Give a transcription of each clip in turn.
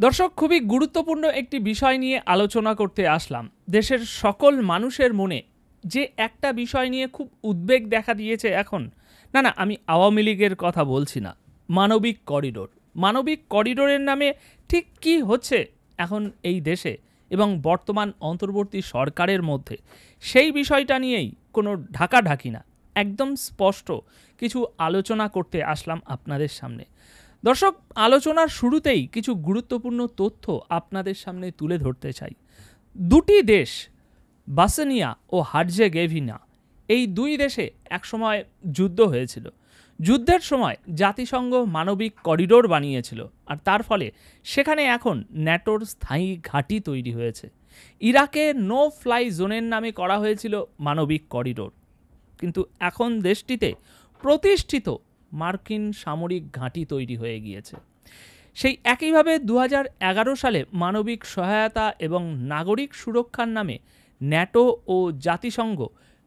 দর্শক, খুবই গুরুত্বপূর্ণ একটি বিষয় নিয়ে আলোচনা করতে আসলাম। দেশের সকল মানুষের মনে যে একটা বিষয় নিয়ে খুব উদ্বেগ দেখা দিয়েছে এখন, না আমি আওয়ামী লীগের কথা বলছি না, মানবিক করিডোর। মানবিক করিডোরের নামে ঠিক কী হচ্ছে এখন এই দেশে এবং বর্তমান অন্তর্বর্তী সরকারের মধ্যে, সেই বিষয়টা নিয়েই কোনো ঢাকাঢাকি না, একদম স্পষ্ট কিছু আলোচনা করতে আসলাম আপনাদের সামনে। দর্শক, আলোচনার শুরুতেই কিছু গুরুত্বপূর্ণ তথ্য আপনাদের সামনে তুলে ধরতে চাই। দুটি দেশ, বসনিয়া ও হার্জেগোভিনা, এই দুই দেশে একসময় যুদ্ধ হয়েছিল। যুদ্ধের সময় জাতিসংঘ মানবিক করিডোর বানিয়েছিল, আর তার ফলে সেখানে এখন ন্যাটোর স্থায়ী ঘাঁটি তৈরি হয়েছে। ইরাকে নো ফ্লাই জোনের নামে করা হয়েছিল মানবিক করিডোর, কিন্তু এখন দেশটিতে প্রতিষ্ঠিত মার্কিন সামরিক ঘাঁটি তৈরি হয়ে গিয়েছে। সেই একইভাবে 2011 সালে মানবিক সহায়তা এবং নাগরিক সুরক্ষার নামে ন্যাটো ও জাতিসংঘ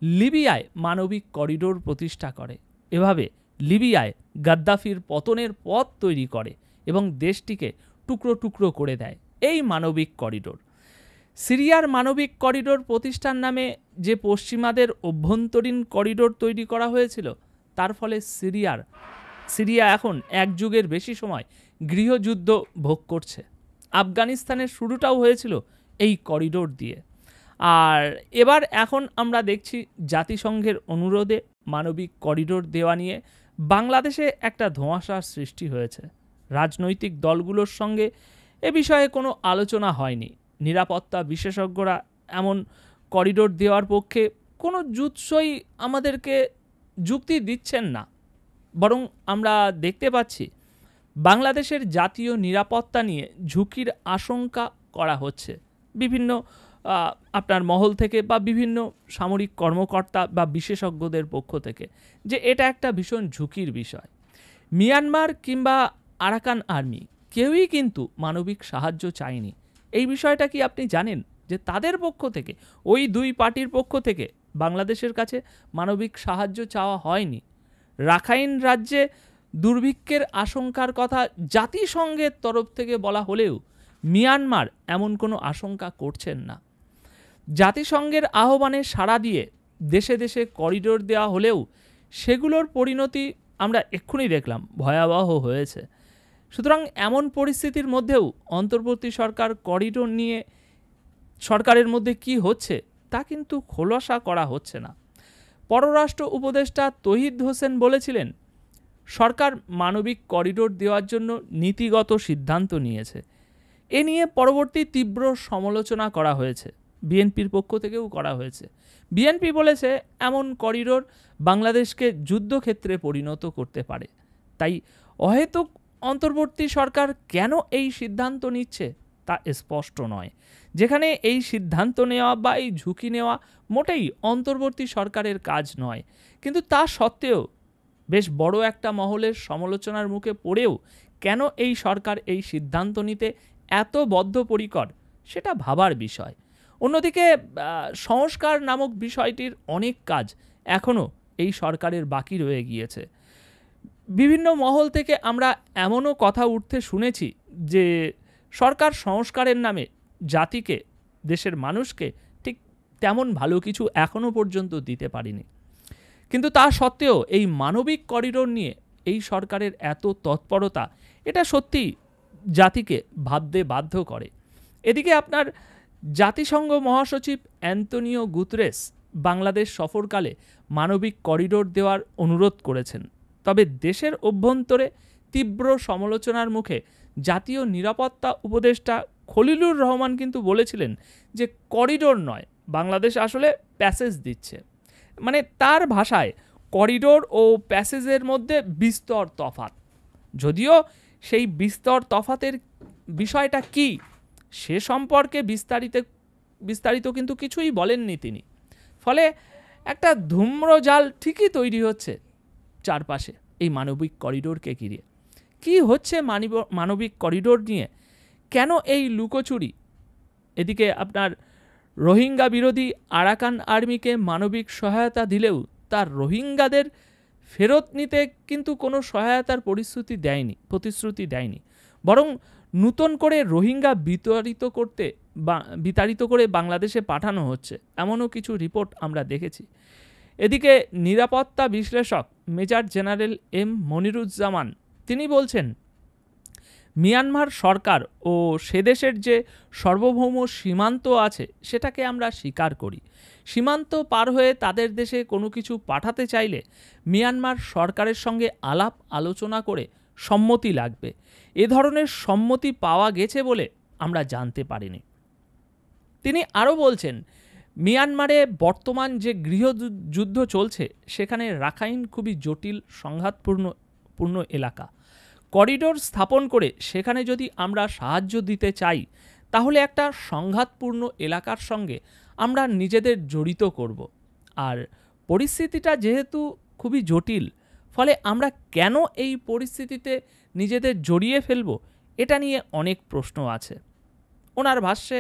লিবিয়ায় মানবিক করিডোর প্রতিষ্ঠা করে। এভাবে লিবিয়ায় গাদ্দাফির পতনের পথ তৈরি করে এবং দেশটিকে টুকরো টুকরো করে দেয় এই মানবিক করিডোর। সিরিয়ার মানবিক করিডোর প্রতিষ্ঠার নামে যে পশ্চিমাদের অভ্যন্তরীণ করিডোর তৈরি করা হয়েছিল, তার ফলে সিরিয়া এখন এক যুগের বেশি সময় গৃহযুদ্ধ ভোগ করছে। আফগানিস্তানের শুরুটাও হয়েছিল এই করিডোর দিয়ে। আর এখন আমরা দেখছি জাতিসংঘের অনুরোধে মানবিক করিডোর দেওয়া নিয়ে বাংলাদেশে একটা ধোঁয়াশার সৃষ্টি হয়েছে। রাজনৈতিক দলগুলোর সঙ্গে এ বিষয়ে কোনো আলোচনা হয়নি। নিরাপত্তা বিশেষজ্ঞরা এমন করিডোর দেওয়ার পক্ষে কোনো যুৎসই আমাদেরকে যুক্তি দিচ্ছেন না, বরং আমরা দেখতে পাচ্ছি বাংলাদেশের জাতীয় নিরাপত্তা নিয়ে ঝুঁকির আশঙ্কা করা হচ্ছে বিভিন্ন আপনার মহল থেকে বা বিভিন্ন সামরিক কর্মকর্তা বা বিশেষজ্ঞদের পক্ষ থেকে, যে এটা একটা ভীষণ ঝুঁকির বিষয়। মিয়ানমার কিংবা আরাকান আর্মি কেউই কিন্তু মানবিক সাহায্য চায়নি। এই বিষয়টা কি আপনি জানেন যে তাদের পক্ষ থেকে, ওই দুই পার্টির পক্ষ থেকে বাংলাদেশের কাছে মানবিক সাহায্য চাওয়া হয়নি? রাখাইন রাজ্যে দুর্ভিক্ষের আশঙ্কার কথা জাতিসংঘের তরফ থেকে বলা হলেও মিয়ানমার এমন কোনো আশঙ্কা করছেন না। জাতিসংঘের আহ্বানে সাড়া দিয়ে দেশে দেশে করিডোর দেওয়া হলেও সেগুলোর পরিণতি আমরা এক্ষুনি দেখলাম, ভয়াবহ হয়েছে। সুতরাং এমন পরিস্থিতির মধ্যেও অন্তর্বর্তী সরকার করিডোর নিয়ে সরকারের মধ্যে কি হচ্ছে তা কিন্তু খোলাসা করা হচ্ছে না। পররাষ্ট্র উপদেষ্টা তৌহিদ হোসেন বলেছিলেন, সরকার মানবিক করিডোর দেওয়ার জন্য নীতিগত সিদ্ধান্ত নিয়েছে। এ নিয়ে পরবর্তী তীব্র সমালোচনা করা হয়েছে, বিএনপির পক্ষ থেকেও করা হয়েছে। বিএনপি বলেছে এমন করিডোর বাংলাদেশকে যুদ্ধক্ষেত্রে পরিণত করতে পারে। তাই অহেতুক অন্তর্বর্তী সরকার কেন এই সিদ্ধান্ত নিচ্ছে তা স্পষ্ট নয়। যেখানে এই সিদ্ধান্ত নেওয়া বা এই ঝুঁকি নেওয়া মোটেই অন্তর্বর্তী সরকারের কাজ নয়, কিন্তু তা সত্ত্বেও বেশ বড় একটা মহলের সমালোচনার মুখে পড়েও কেন এই সরকার এই সিদ্ধান্ত নিতে এত বদ্ধপরিকর, সেটা ভাবার বিষয়। অন্যদিকে সংস্কার নামক বিষয়টির অনেক কাজ এখনও এই সরকারের বাকি রয়ে গিয়েছে। বিভিন্ন মহল থেকে আমরা এমনও কথা উঠতে শুনেছি যে সরকার সংস্কারের নামে জাতিকে, দেশের মানুষকে ঠিক তেমন ভালো কিছু এখনও পর্যন্ত দিতে পারেনি। কিন্তু তা সত্ত্বেও এই মানবিক করিডোর নিয়ে এই সরকারের এত তৎপরতা, এটা সত্যি জাতিকে ভাবতে বাধ্য করে। এদিকে আপনার জাতিসংঘ মহাসচিব অ্যান্তনিও গুতেরেস বাংলাদেশ সফরকালে মানবিক করিডোর দেওয়ার অনুরোধ করেছেন। তবে দেশের অভ্যন্তরে তীব্র সমালোচনার মুখে জাতীয় নিরাপত্তা উপদেষ্টা খলিলুর রহমান কিন্তু বলেছিলেন যে করিডোর নয়, বাংলাদেশ আসলে প্যাসেজ দিচ্ছে। মানে তার ভাষায় করিডোর ও প্যাসেজের মধ্যে বিস্তর তফাৎ। যদিও সেই বিস্তর তফাতের বিষয়টা কি সে সম্পর্কে বিস্তারিত কিন্তু কিছুই বলেননি তিনি। ফলে একটা ধূম্রজাল ঠিকই তৈরি হচ্ছে চারপাশে এই মানবিক করিডোরকে ঘিরে। কি হচ্ছে মানবিক করিডোর নিয়ে, কেন এই লুকোচুরি? এদিকে আপনার রোহিঙ্গা বিরোধী আরাকান আর্মিকে মানবিক সহায়তা দিলেও তার রোহিঙ্গাদের ফেরত নিতে কিন্তু কোনো সহায়তার প্রতিশ্রুতি দেয়নি, বরং নূতন করে রোহিঙ্গা বিতাড়িত করে বাংলাদেশে পাঠানো হচ্ছে, এমনও কিছু রিপোর্ট আমরা দেখেছি। এদিকে নিরাপত্তা বিশ্লেষক মেজর জেনারেল এম মনিরুজ্জামান তিনি বলছেন, মিয়ানমার সরকার ও সে দেশের যে সার্বভৌম সীমান্ত আছে সেটাকে আমরা স্বীকার করি। সীমান্ত পার হয়ে তাদের দেশে কোনো কিছু পাঠাতে চাইলে মিয়ানমার সরকারের সঙ্গে আলাপ আলোচনা করে সম্মতি লাগবে। এ ধরনের সম্মতি পাওয়া গেছে বলে আমরা জানতে পারিনি। তিনি আরও বলছেন, মিয়ানমারে বর্তমান যে গৃহযুদ্ধ চলছে সেখানে রাখাইন খুবই জটিল সংঘাতপূর্ণ এলাকা। করিডোর স্থাপন করে সেখানে যদি আমরা সাহায্য দিতে চাই তাহলে একটা সংঘাতপূর্ণ এলাকার সঙ্গে আমরা নিজেদের জড়িত করব। আর পরিস্থিতিটা যেহেতু খুবই জটিল, ফলে আমরা কেন এই পরিস্থিতিতে নিজেদের জড়িয়ে ফেলব, এটা নিয়ে অনেক প্রশ্ন আছে। ওনার ভাষ্যে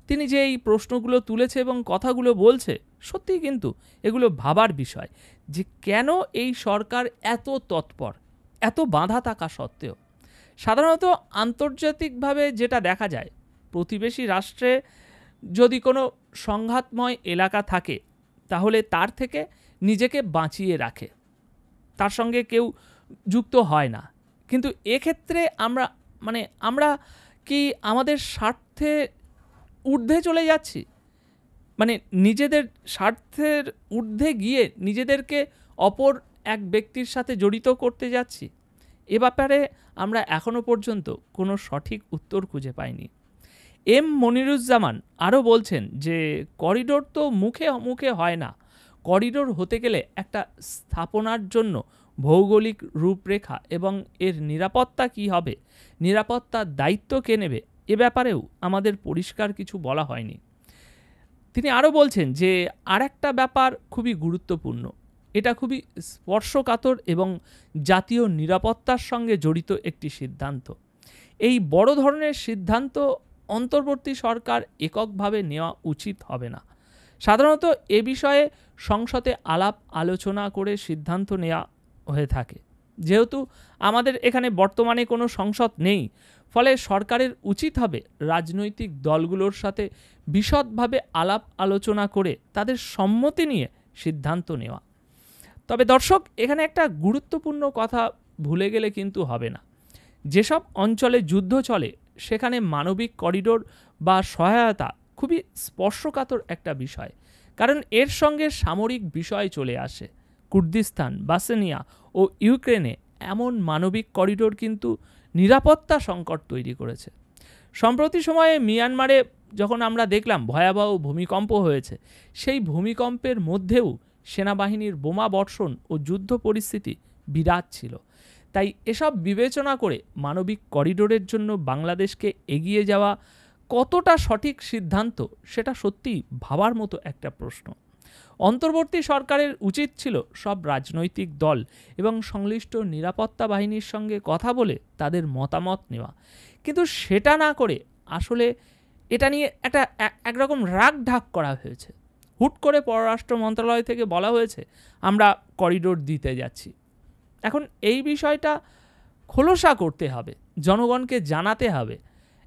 তিনি যে এই প্রশ্নগুলো তুলেছে এবং কথাগুলো বলছে, সত্যিই কিন্তু এগুলো ভাবার বিষয় যে কেন এই সরকার এত তৎপর, এত বাধা থাকা সত্ত্বেও। সাধারণত আন্তর্জাতিকভাবে যেটা দেখা যায়, প্রতিবেশী রাষ্ট্রে যদি কোনো সংঘাতময় এলাকা থাকে তাহলে তার থেকে নিজেকে বাঁচিয়ে রাখে, তার সঙ্গে কেউ যুক্ত হয় না। কিন্তু এক্ষেত্রে আমরা কি আমাদের স্বার্থে ঊর্ধ্বে চলে যাচ্ছি? নিজেদের স্বার্থের ঊর্ধ্বে গিয়ে নিজেদেরকে অপর এক ব্যক্তির সাথে জড়িত করতে যাচ্ছি? এ ব্যাপারে আমরা এখনও পর্যন্ত কোনো সঠিক উত্তর খুঁজে পাইনি। এম মনিরুজ্জামান আরও বলছেন যে করিডোর তো মুখে মুখে হয় না। করিডোর হতে গেলে একটা স্থাপনার জন্য ভৌগোলিক রূপরেখা এবং এর নিরাপত্তা কী হবে, নিরাপত্তার দায়িত্ব কে নেবে, এ ব্যাপারেও আমাদের পরিষ্কার কিছু বলা হয়নি। তিনি আরও বলছেন যে আরেকটা ব্যাপার খুবই গুরুত্বপূর্ণ, এটা খুবই স্পর্শকাতর এবং জাতীয় নিরাপত্তার সঙ্গে জড়িত একটি সিদ্ধান্ত। এই বড় ধরনের সিদ্ধান্ত অন্তর্বর্তী সরকার এককভাবে নেওয়া উচিত হবে না। সাধারণত এ বিষয়ে সংসদে আলাপ আলোচনা করে সিদ্ধান্ত নেওয়া হয়ে থাকে। যেহেতু আমাদের এখানে বর্তমানে কোনো সংসদ নেই, ফলে সরকারের উচিত হবে রাজনৈতিক দলগুলোর সাথে বিশদভাবে আলাপ আলোচনা করে তাদের সম্মতি নিয়ে সিদ্ধান্ত নেওয়া। তবে দর্শক, এখানে একটা গুরুত্বপূর্ণ কথা ভুলে গেলে কিন্তু হবে না। যেসব অঞ্চলে যুদ্ধ চলে সেখানে মানবিক করিডোর বা সহায়তা খুবই স্পর্শকাতর একটা বিষয়, কারণ এর সঙ্গে সামরিক বিষয় চলে আসে। কুর্দিস্তান, বাসেনিয়া ও ইউক্রেনে এমন মানবিক করিডোর কিন্তু নিরাপত্তা সংকট তৈরি করেছে। সম্প্রতি সময়ে মিয়ানমারে যখন আমরা দেখলাম ভয়াবহ ভূমিকম্প হয়েছে, সেই ভূমিকম্পের মধ্যেও সেনাবাহিনীর বোমা বর্ষণ ও যুদ্ধ পরিস্থিতি বিরাট ছিল। তাই এসব বিবেচনা করে মানবিক করিডোরের জন্য বাংলাদেশকে এগিয়ে যাওয়া কতটা সঠিক সিদ্ধান্ত, সেটা সত্যিই ভাবার মতো একটা প্রশ্ন। অন্তর্বর্তী সরকারের উচিত ছিল সব রাজনৈতিক দল এবং সংশ্লিষ্ট নিরাপত্তা বাহিনীর সঙ্গে কথা বলে তাদের মতামত নেওয়া, কিন্তু সেটা না করে আসলে এটা নিয়ে একরকম রাগ ঢাক করা হয়েছে। হুট করে পররাষ্ট্র মন্ত্রণালয় থেকে বলা হয়েছে আমরা করিডোর দিতে যাচ্ছি। এখন এই বিষয়টা খোলসা করতে হবে, জনগণকে জানাতে হবে,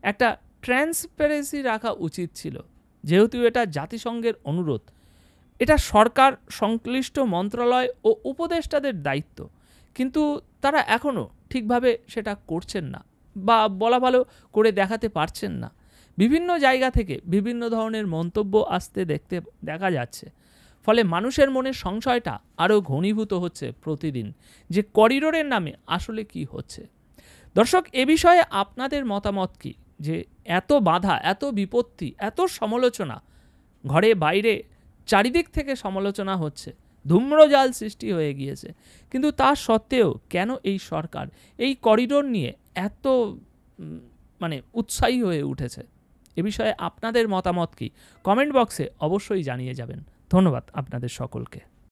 একটা ট্রান্সপারেন্সি রাখা উচিত ছিল। যেহেতু এটা জাতিসংঘের অনুরোধ, এটা সরকার, সংশ্লিষ্ট মন্ত্রণালয় ও উপদেষ্টাদের দায়িত্ব, কিন্তু তারা এখনও ঠিকভাবে সেটা করছেন না বা বলা ভালো করে দেখাতে পারছেন না। বিভিন্ন জায়গা থেকে বিভিন্ন ধরনের মন্তব্য আসতে দেখা যাচ্ছে, ফলে মানুষের মনে সংশয়টা আরও ঘনীভূত হচ্ছে প্রতিদিন যে করিডোরের নামে আসলে কি হচ্ছে। দর্শক, এ বিষয়ে আপনাদের মতামত কি? যে এত বাধা, এত বিপত্তি, এত সমালোচনা, ঘরে বাইরে চারিদিক থেকে সমালোচনা হচ্ছে, ধূম্রজাল সৃষ্টি হয়ে গিয়েছে, কিন্তু তা সত্ত্বেও কেন এই সরকার এই করিডোর নিয়ে এত উৎসাহী হয়ে উঠেছে? এ বিষয়ে আপনাদের মতামত কি? কমেন্ট বক্সে অবশ্যই জানিয়ে যাবেন। ধন্যবাদ আপনাদের সকলকে।